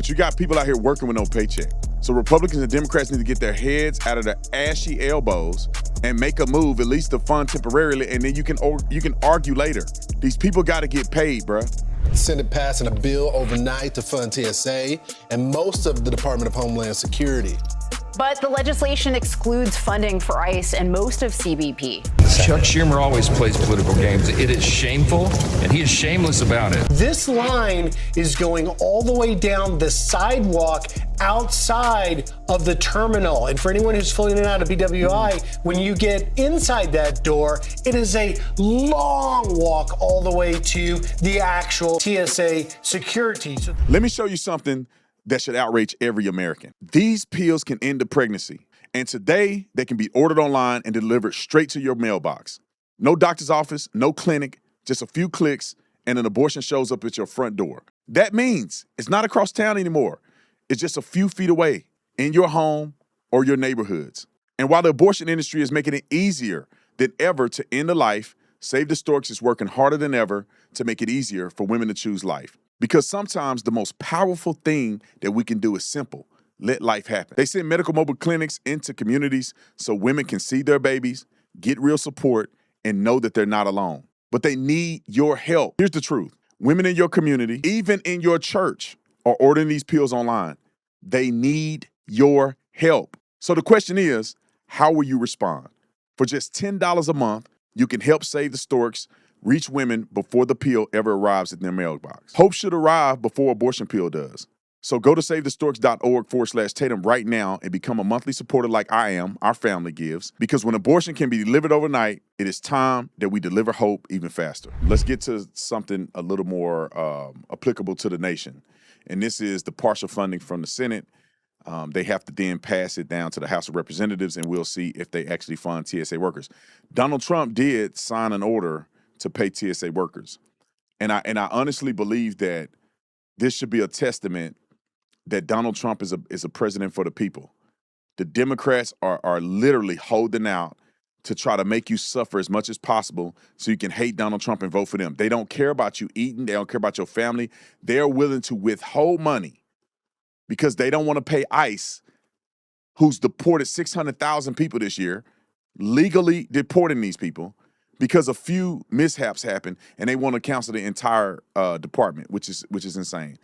But you got people out here working with no paycheck. So Republicans and Democrats need to get their heads out of their ashy elbows and make a move, at least to fund temporarily, and then you can argue later. These people got to get paid, bruh. The Senate passing a bill overnight to fund TSA and most of the Department of Homeland Security. But the legislation excludes funding for ICE and most of CBP. Chuck Schumer always plays political games. It is shameful, and he is shameless about it. This line is going all the way down the sidewalk outside of the terminal. And for anyone who's flown in and out of BWI, when you get inside that door, it is a long walk all the way to the actual TSA security. Let me show you something that should outrage every American. These pills can end a pregnancy. And today, they can be ordered online and delivered straight to your mailbox. No doctor's office, no clinic, just a few clicks, and an abortion shows up at your front door. That means it's not across town anymore. It's just a few feet away in your home or your neighborhoods. And while the abortion industry is making it easier than ever to end a life, Save the Storks is working harder than ever to make it easier for women to choose life. Because sometimes the most powerful thing that we can do is simple. Let life happen. They send medical mobile clinics into communities so women can see their babies, get real support, and know that they're not alone. But they need your help. Here's the truth. Women in your community, even in your church, are ordering these pills online. They need your help. So the question is, how will you respond? For just $10 a month, you can help Save the Storks reach women before the pill ever arrives in their mailbox. Hope should arrive before abortion pill does. So go to SaveTheStorks.org/Tatum right now and become a monthly supporter like I am, our family gives. Because when abortion can be delivered overnight, it is time that we deliver hope even faster. Let's get to something a little more applicable to the nation. And this is the partial funding from the Senate. They have to then pass it down to the House of Representatives, and we'll see if they actually fund TSA workers. Donald Trump did sign an order to pay TSA workers. And I honestly believe that this should be a testament that Donald Trump is a president for the people. The Democrats are literally holding out to try to make you suffer as much as possible so you can hate Donald Trump and vote for them. They don't care about you eating. They don't care about your family. They're willing to withhold money because they don't want to pay ICE, who's deported 600,000 people this year, legally deporting these people, because a few mishaps happen, and they want to cancel the entire department, which is insane.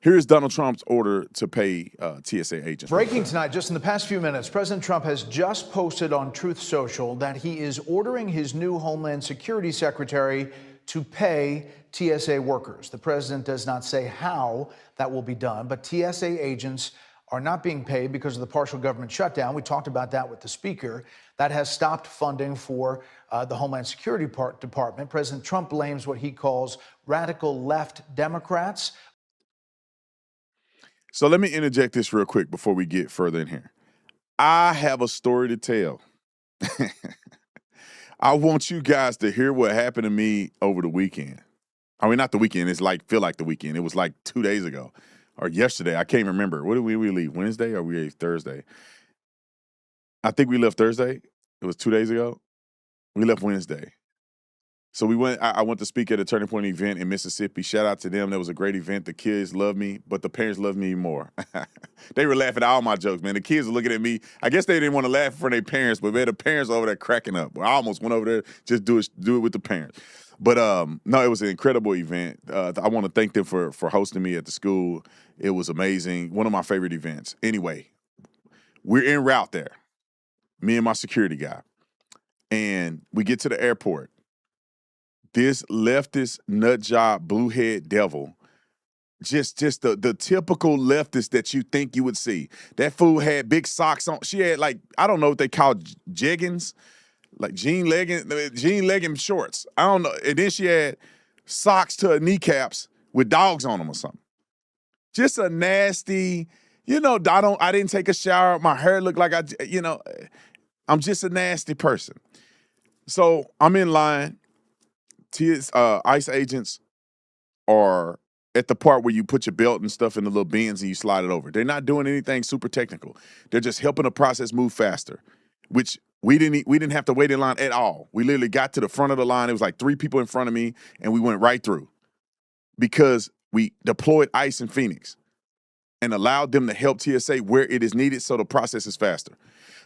Here's Donald Trump's order to pay TSA agents. Breaking tonight, just in the past few minutes, President Trump has just posted on Truth Social that he is ordering his new Homeland Security Secretary to pay TSA workers. The president does not say how that will be done, but TSA agents are not being paid because of the partial government shutdown. We talked about that with the speaker. That has stopped funding for the Homeland Security Department. President Trump blames what he calls radical left Democrats. So let me interject this real quick before we get further in here. I have a story to tell. I want you guys to hear what happened to me over the weekend. I mean, not the weekend. It's feel like the weekend. It was like 2 days ago or yesterday. I can't remember. What did we leave? Wednesday or we leave Thursday? I think we left Thursday. It was 2 days ago. We left Wednesday. So I went to speak at a Turning Point event in Mississippi. Shout out to them. That was a great event. The kids loved me, but the parents loved me more. They were laughing at all my jokes, man. The kids were looking at me. I guess they didn't want to laugh in front of their parents, but man, the parents over there cracking up. I almost went over there, just do it with the parents. But no, it was an incredible event. I want to thank them for hosting me at the school. It was amazing. One of my favorite events. Anyway, we're en route there, me and my security guy. And we get to the airport. This leftist nut job, bluehead devil, just the typical leftist that you think you would see. That fool had big socks on. She had I don't know what they call jeggings, like jean legging shorts. I don't know. And then she had socks to her kneecaps with dogs on them or something. Just a nasty, I didn't take a shower. My hair looked like I'm just a nasty person. So I'm in line. ICE agents are at the part where you put your belt and stuff in the little bins and you slide it over. They're not doing anything super technical. They're just helping the process move faster, which we didn't have to wait in line at all. We literally got to the front of the line. It was like 3 people in front of me, and we went right through because we deployed ICE in Phoenix. and allowed them to help TSA where it is needed so the process is faster.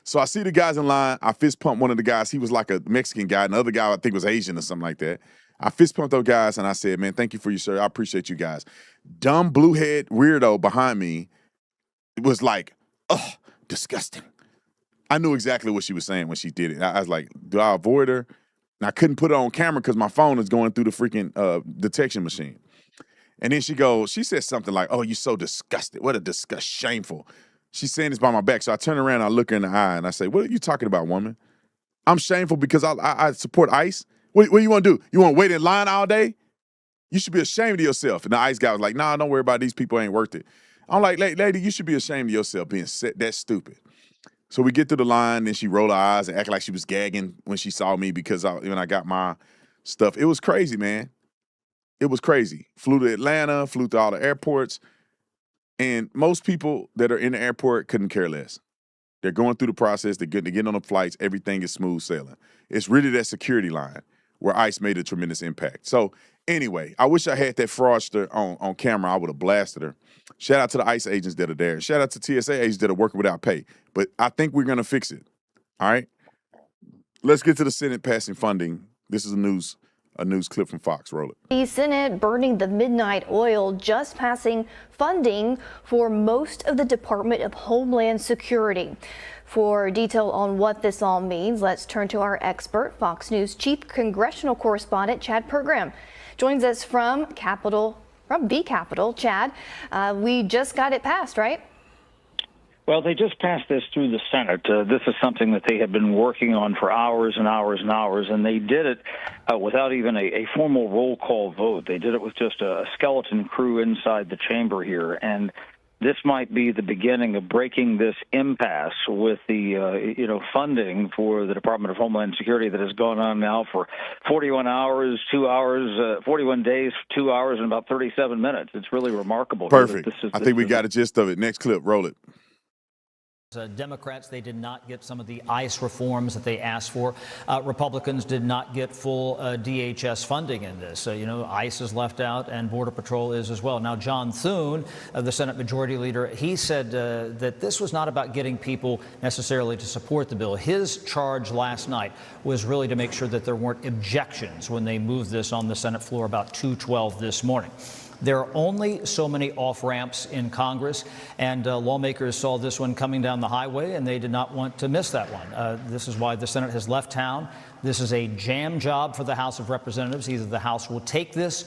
So I see the guys in line. I fist pump one of the guys. He was like a Mexican guy. Another guy I think was Asian or something like that. I fist pumped those guys and I said, man, thank you for your service. I appreciate you guys. Dumb blue head weirdo behind me was like, ugh, disgusting. I knew exactly what she was saying when she did it. I was like, do I avoid her? And I couldn't put it on camera because my phone is going through the freaking detection machine. And then she said something like, oh, you're so disgusted. What a disgust, shameful. She's saying this by my back. So I turn around and I look her in the eye and I say, what are you talking about, woman? I'm shameful because I support ICE. What do you want to do? You want to wait in line all day? You should be ashamed of yourself. And the ICE guy was like, nah, don't worry about it. These people ain't worth it. I'm like, lady, you should be ashamed of yourself being that stupid. So we get through the line, and she rolled her eyes and acted like she was gagging when she saw me because when I got my stuff. It was crazy, man. It was crazy. Flew to Atlanta, flew to all the airports, and most people that are in the airport couldn't care less. They're going through the process. They're getting on the flights. Everything is smooth sailing. It's really that security line where ICE made a tremendous impact. So anyway, I wish I had that fraudster on camera. I would have blasted her. Shout out to the ICE agents that are there. Shout out to TSA agents that are working without pay. But I think we're going to fix it. All right? Let's get to the Senate passing funding. This is a news clip from Fox. Roll it. The Senate burning the midnight oil, just passing funding for most of the Department of Homeland Security. For detail on what this all means, let's turn to our expert, Fox News Chief Congressional Correspondent Chad Pergram. Joins us from the Capitol. Chad, we just got it passed, right? Well, they just passed this through the Senate. This is something that they had been working on for hours and hours and hours, and they did it without even a formal roll call vote. They did it with just a skeleton crew inside the chamber here, and this might be the beginning of breaking this impasse with the funding for the Department of Homeland Security that has gone on now for 41 hours, 2 hours, 41 days, 2 hours, and about 37 minutes. It's really remarkable. Perfect. I think we got a gist of it. Next clip, roll it. Democrats, they did not get some of the ICE reforms that they asked for. Republicans did not get full DHS funding in this. ICE is left out and Border Patrol is as well. Now, John Thune, the Senate Majority Leader, he said that this was not about getting people necessarily to support the bill. His charge last night was really to make sure that there weren't objections when they moved this on the Senate floor about 2:12 this morning. There are only so many off-ramps in Congress, and lawmakers saw this one coming down the highway, and they did not want to miss that one. This is why the Senate has left town. This is a jam job for the House of Representatives. Either the House will take this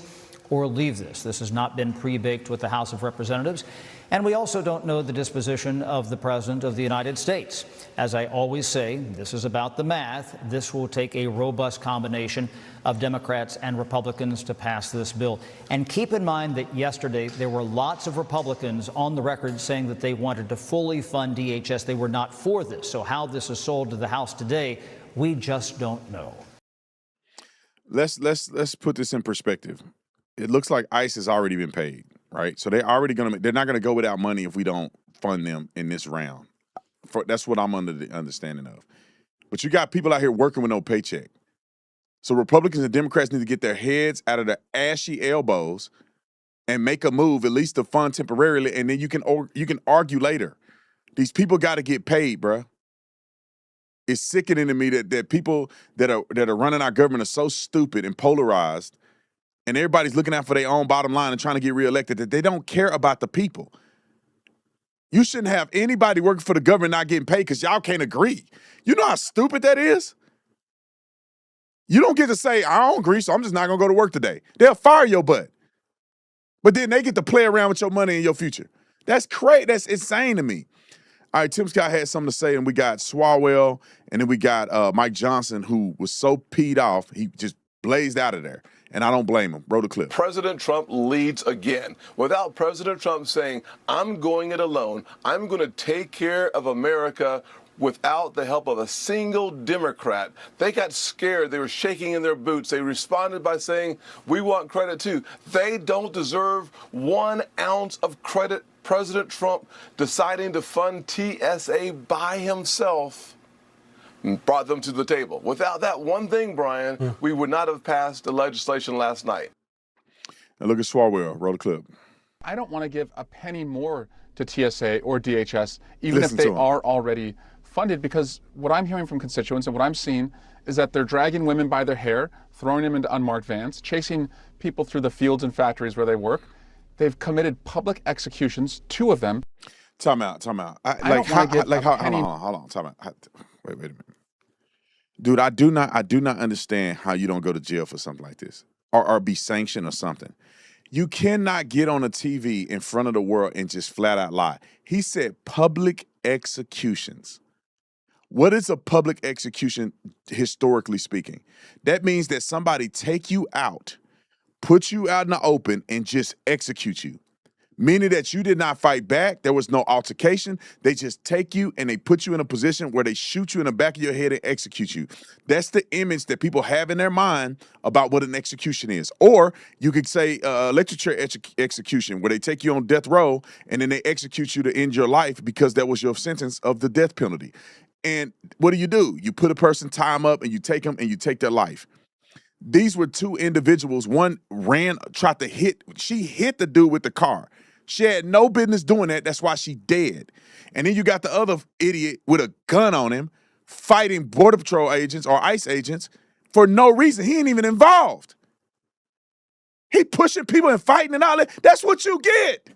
or leave this. This has not been pre-baked with the House of Representatives. And we also don't know the disposition of the President of the United States. As I always say, this is about the math. This will take a robust combination of Democrats and Republicans to pass this bill. And keep in mind that yesterday there were lots of Republicans on the record saying that they wanted to fully fund DHS. They were not for this. So how this is sold to the House today, we just don't know. Let's put this in perspective. It looks like ICE has already been paid, right? So they're not gonna go without money if we don't fund them in this round. That's what I'm under the understanding of. But you got people out here working with no paycheck. So Republicans and Democrats need to get their heads out of their ashy elbows and make a move, at least to fund temporarily, and then you can argue later. These people got to get paid, bruh. It's sickening to me that people that are running our government are so stupid and polarized, and everybody's looking out for their own bottom line and trying to get reelected, that they don't care about the people. You shouldn't have anybody working for the government not getting paid because y'all can't agree. You know how stupid that is? You don't get to say, I don't agree, so I'm just not going to go to work today. They'll fire your butt. But then they get to play around with your money and your future. That's crazy. That's insane to me. All right, Tim Scott had something to say, and we got Swalwell, and then we got Mike Johnson, who was so peed off, he just blazed out of there. And I don't blame him. Roll the clip. President Trump leads again. Without President Trump saying, I'm going it alone, I'm going to take care of America without the help of a single Democrat. They got scared. They were shaking in their boots. They responded by saying, we want credit too. They don't deserve 1 ounce of credit. President Trump deciding to fund TSA by himself brought them to the table. Without that one thing, Brian, we would not have passed the legislation last night. Now look at Swalwell. Roll the clip. I don't want to give a penny more to TSA or DHS, even Listen if to they 'em. are already funded, because what I'm hearing from constituents and what I'm seeing is that they're dragging women by their hair, throwing them into unmarked vans, chasing people through the fields and factories where they work. They've committed public executions, 2 of them. Time out. don't wanna get a penny- Hold on. Time out. Wait a minute. Dude, I do not understand how you don't go to jail for something like this or be sanctioned or something. You cannot get on a TV in front of the world and just flat out lie. He said public executions. What is a public execution historically speaking? That means that somebody take you out, put you out in the open, and just execute you. Meaning that you did not fight back. There was no altercation. They just take you and they put you in a position where they shoot you in the back of your head and execute you. That's the image that people have in their mind about what an execution is. Or you could say electric chair execution, where they take you on death row and then they execute you to end your life because that was your sentence of the death penalty. And what do? You put a person, tie them up, and you take them and you take their life. These were 2 individuals. One tried to hit. She hit the dude with the car. She had no business doing that. That's why she dead. And then you got the other idiot with a gun on him fighting Border Patrol agents or ICE agents for no reason. He ain't even involved. He pushing people and fighting and all that. That's what you get.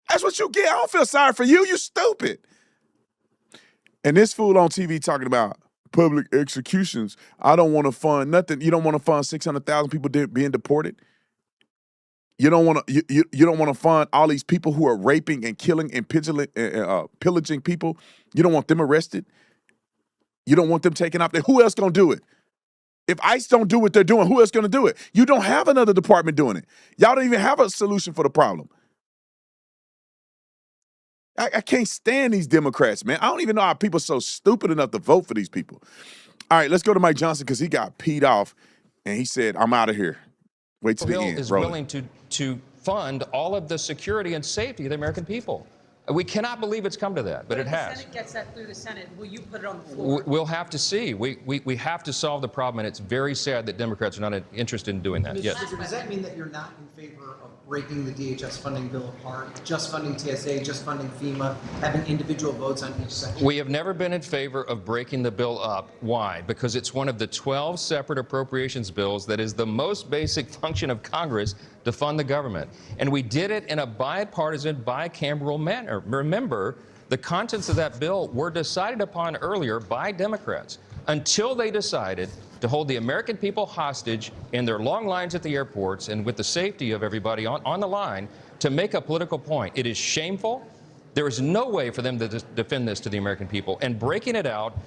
That's what you get. I don't feel sorry for you. You stupid. And this fool on TV talking about public executions. I don't want to fund nothing. You don't want to fund 600,000 people being deported. You don't want to. You don't want to fund all these people who are raping and killing and pillaging people. You don't want them arrested. You don't want them taken out there. Who else gonna do it? If ICE don't do what they're doing, who else gonna do it? You don't have another department doing it. Y'all don't even have a solution for the problem. I can't stand these Democrats, man. I don't even know how people are so stupid enough to vote for these people. All right, let's go to Mike Johnson because he got peed off and he said, "I'm out of here." Wait till the end. Is Oh, willing to fund all of the security and safety of the American people. We cannot believe it's come to that, but it has. If the Senate gets that through the Senate, will you put it on the floor? We'll have to see. We have to solve the problem, and it's very sad that Democrats are not interested in doing that. Mr. Yes. Speaker, does that mean that you're not in favor of breaking the DHS funding bill apart, just funding TSA, just funding FEMA, having individual votes on each section? We have never been in favor of breaking the bill up. Why? Because it's one of the 12 separate appropriations bills that is the most basic function of Congress to fund the government. And we did it in a bipartisan, bicameral manner. Remember, the contents of that bill were decided upon earlier by Democrats until they decided to hold the American people hostage in their long lines at the airports and with the safety of everybody on the line to make a political point. It is shameful. There is no way for them to defend this to the American people. And breaking it out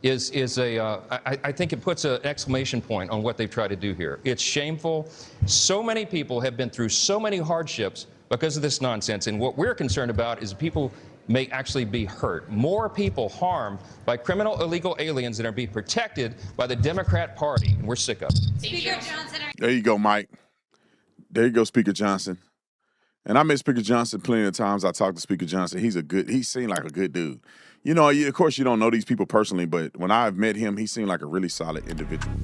I think it puts an exclamation point on what they've tried to do here. It's shameful. So many people have been through so many hardships because of this nonsense. And what we're concerned about is people may actually be hurt. More people harmed by criminal illegal aliens than are being protected by the Democrat Party. And we're sick of it. Speaker Johnson. There you go, Mike. There you go, Speaker Johnson. And I met Speaker Johnson plenty of times. I talked to Speaker Johnson. He seemed like a good dude. You know, of course, you don't know these people personally, but when I've met him, he seemed like a really solid individual.